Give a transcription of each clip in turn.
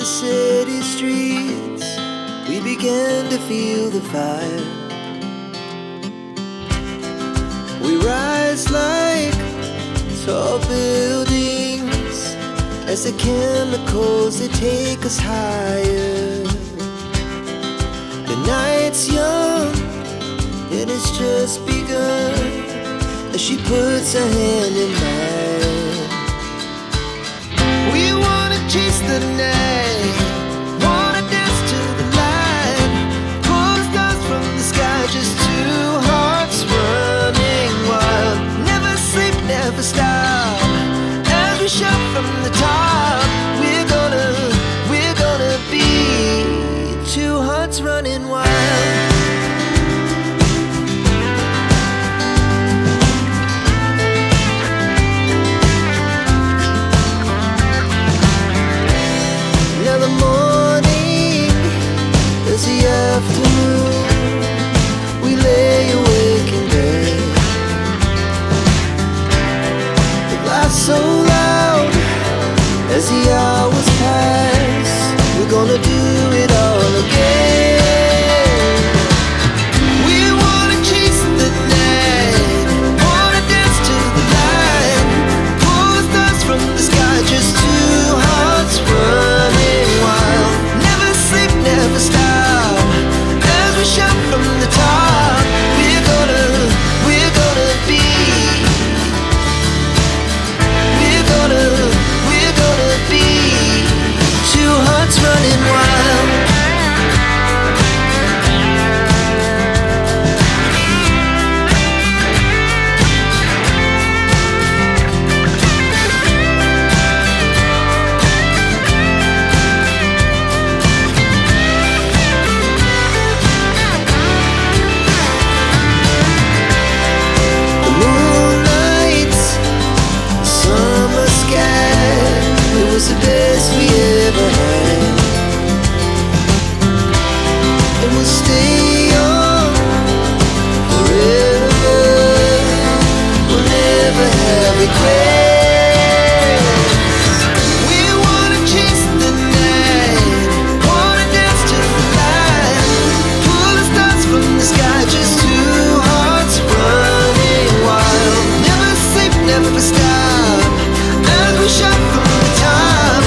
city streets, we began to feel the fire. We rise like tall buildings as the chemicals, they take us higher. The night's young and it's just begun as she puts her hand in mine. We wanna chase the night, wanna dance to the light, pull the stars from the sky, just two hearts running wild. Never sleep, never stop, as we shout from the top. We're gonna be two hearts running wild. The afternoon, we lay awake in bed. It laughs so loud as the hours pass. We're gonna do it all again. We wanna chase the night, wanna dance to the light, pull the stars from the sky, just two hearts running wild. Never sleep, never stop, we shout from the top. We're gonna be, we're gonna be two hearts running wild. The best we ever had, and we'll stay on forever. We'll never have regrets. We wanna chase the night, wanna dance to the light, pull the stars from the sky, just two hearts running wild. Never sleep, never stop, as we shout from the top.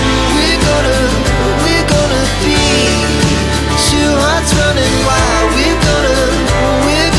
Running wild, we're gonna be, we're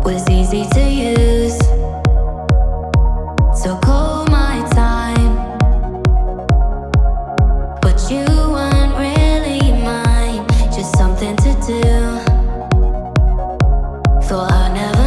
was easy to use. So call my time, but you weren't really mine, just something to do. Thought I'd never